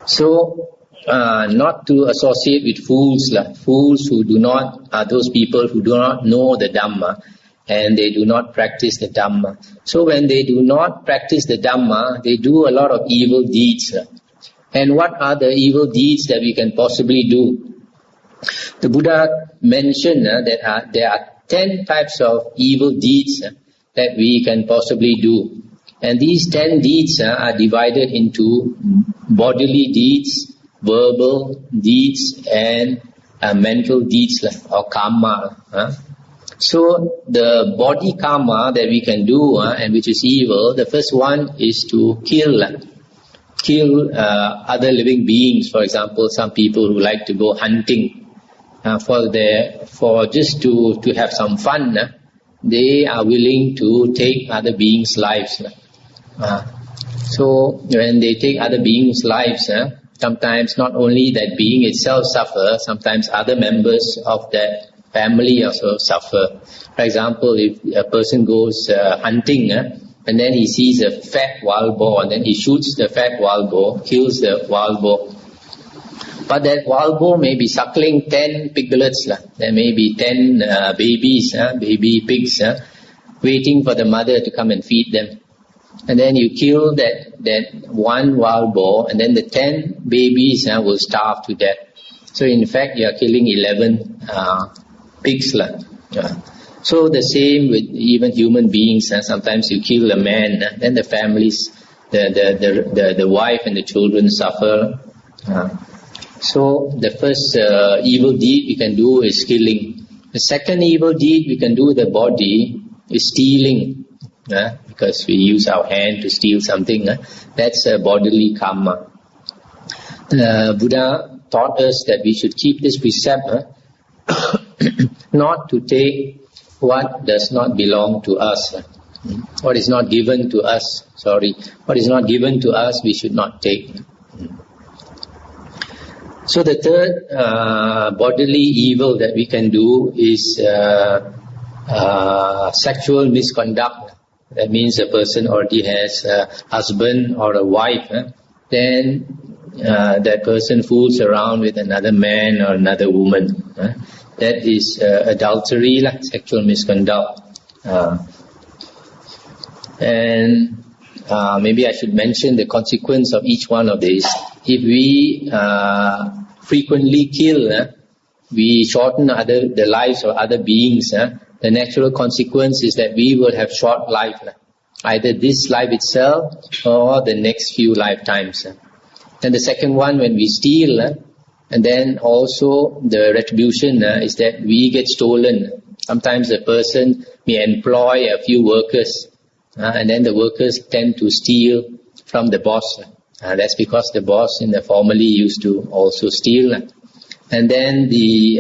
So, not to associate with fools. Fools who do not, are those people who do not know the Dhamma and they do not practice the Dhamma. So when they do not practice the Dhamma, they do a lot of evil deeds. And what are the evil deeds that we can possibly do? The Buddha mentioned that there are 10 types of evil deeds that we can possibly do. And these 10 deeds are divided into bodily deeds, verbal deeds, and mental deeds or karma. So the body karma that we can do and which is evil, the first one is to kill other living beings. For example, some people who like to go hunting for just to have some fun, they are willing to take other beings' lives. So when they take other beings' lives, sometimes not only that being itself suffers, sometimes other members of that family also suffer. For example, if a person goes hunting and then he sees a fat wild boar and then he shoots the fat wild boar, kills the wild boar. But that wild boar may be suckling 10 piglets. There may be 10 babies, baby pigs, waiting for the mother to come and feed them. And then you kill that one wild boar and then the 10 babies will starve to death. So in fact you are killing 11 pigs. So the same with even human beings. Sometimes you kill a man, then the families, the wife and the children suffer. So the first evil deed we can do is killing. The second evil deed we can do with the body is stealing. Because we use our hand to steal something. That's a bodily karma. The Buddha taught us that we should keep this precept, not to take what does not belong to us. What is not given to us, what is not given to us we should not take. So the third bodily evil that we can do is sexual misconduct. That means a person already has a husband or a wife, then that person fools around with another man or another woman. That is adultery, sexual misconduct. And maybe I should mention the consequence of each one of these. If we frequently kill, we shorten the lives of other beings. The natural consequence is that we will have short life, either this life itself or the next few lifetimes. And the second one, when we steal, and then also the retribution is that we get stolen. Sometimes a person may employ a few workers, and then the workers tend to steal from the boss. That's because the boss in the formerly used to also steal. And then the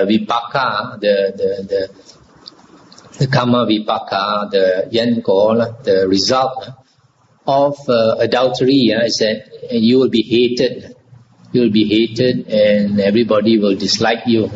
vipaka, the karma vipaka, the yanko, the result of adultery is that you will be hated. You will be hated, and everybody will dislike you.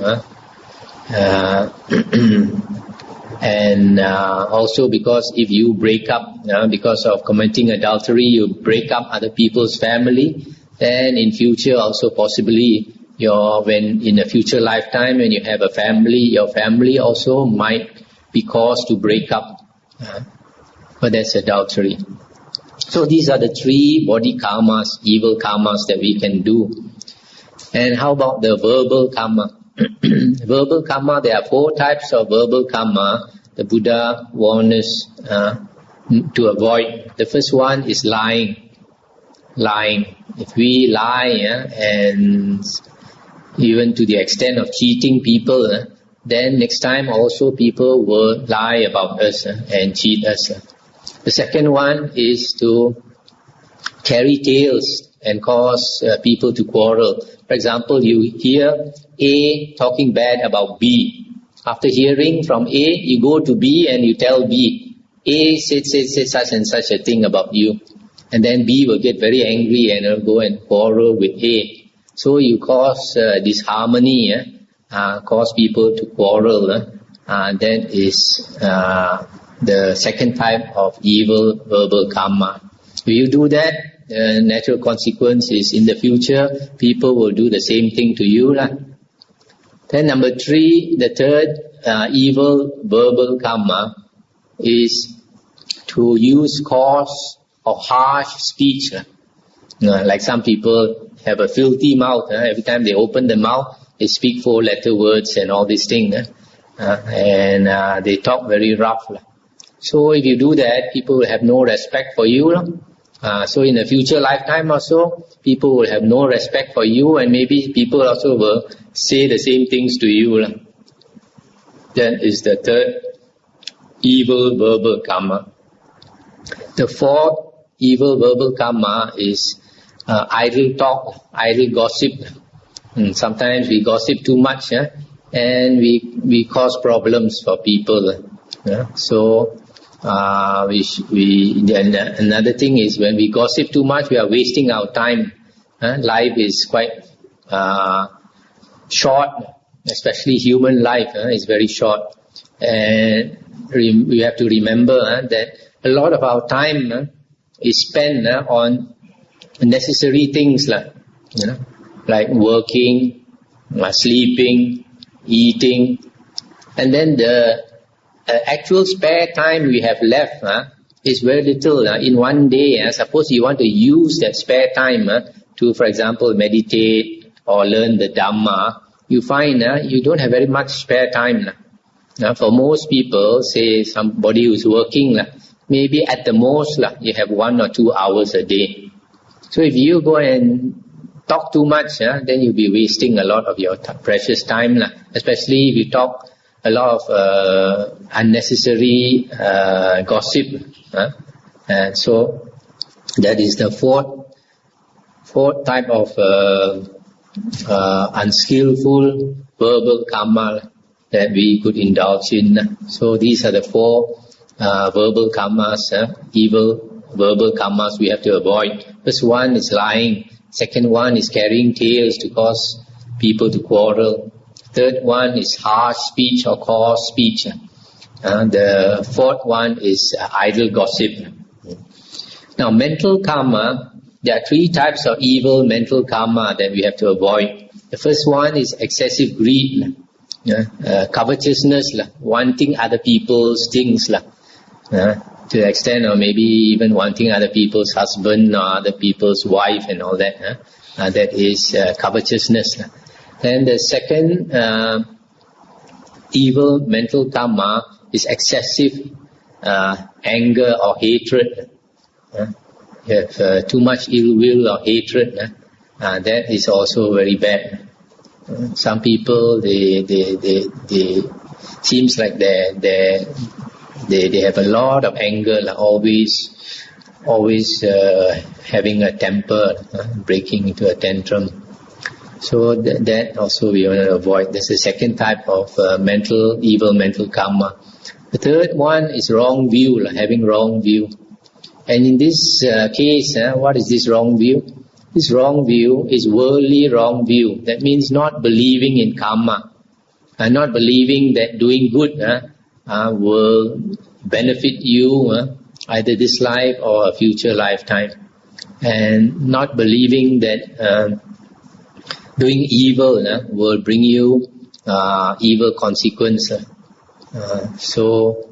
And also because if you break up because of committing adultery, you break up other people's family. Then in future also possibly when in a future lifetime when you have a family, your family also might be caused to break up. But that's adultery. So these are the three body karmas, evil karmas that we can do. And how about the verbal karma? Verbal karma, there are 4 types of verbal karma the Buddha warned us to avoid. The first one is lying. If we lie and even to the extent of cheating people, then next time also people will lie about us and cheat us. The second one is to carry tales and cause people to quarrel. For example, you hear A talking bad about B. After hearing from A, you go to B and you tell B, A said such and such a thing about you. And then B will get very angry and will go and quarrel with A. So you cause disharmony, cause people to quarrel. That is the second type of evil verbal karma. If you do that, the natural consequence is in the future, people will do the same thing to you. Then number 3, the third evil verbal karma is to use coarse or harsh speech. Like some people have a filthy mouth. Every time they open the mouth, they speak 4-letter words and all these things. And they talk very rough. So if you do that, people will have no respect for you. So in a future lifetime also, people will have no respect for you, and maybe people also will say the same things to you. That is the third evil verbal karma. The fourth evil verbal karma is idle talk, idle gossip. Sometimes we gossip too much, and we cause problems for people. So another thing is, when we gossip too much, we are wasting our time. Life is quite short, especially human life is very short. And we have to remember that a lot of our time is spent on necessary things like working, sleeping, eating, and then the actual spare time we have left is very little. In one day, suppose you want to use that spare time to, for example, meditate or learn the Dhamma, you find you don't have very much spare time. For most people, say somebody who's working, maybe at the most you have 1 or 2 hours a day. So if you go and talk too much, then you'll be wasting a lot of your precious time, especially if you talk a lot of unnecessary gossip. And so that is the fourth type of unskillful verbal karma that we could indulge in. So these are the 4 verbal karmas, evil verbal karmas we have to avoid. First one is lying. Second one is carrying tales to cause people to quarrel. Third one is harsh speech or coarse speech. The fourth one is idle gossip. Now, mental karma, there are 3 types of evil mental karma that we have to avoid. The first one is excessive greed, covetousness, wanting other people's things, to the extent or maybe even wanting other people's husband or other people's wife and all that. That is covetousness. Then the second evil mental karma is excessive anger or hatred. You have too much ill will or hatred. That is also very bad. Some people they seems like they have a lot of anger, always having a temper, breaking into a tantrum. So that also we want to avoid. That's the second type of evil mental karma. The third one is wrong view, having wrong view. And in this case, what is this wrong view? This wrong view is worldly wrong view. That means not believing in karma, and not believing that doing good will benefit you either this life or a future lifetime, and not believing that doing evil will bring you evil consequences. So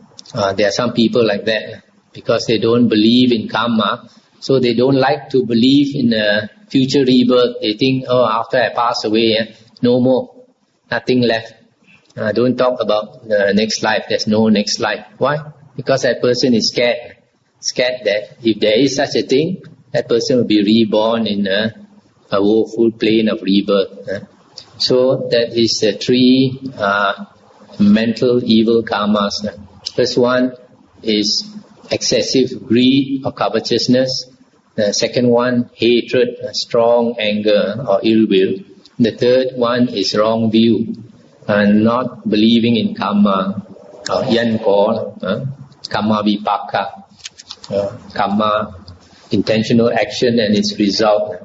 there are some people like that, because they don't believe in karma, so they don't like to believe in a future rebirth. They think, after I pass away, no more, nothing left. Don't talk about the next life. There's no next life. Why? Because that person is scared that if there is such a thing, that person will be reborn in a woeful plane of rebirth. So that is the 3 mental evil karmas. First one is excessive greed or covetousness. The second one, hatred, strong anger or ill will. The third one is wrong view, and not believing in karma, yan ko, karma vipaka, karma, intentional action and its result.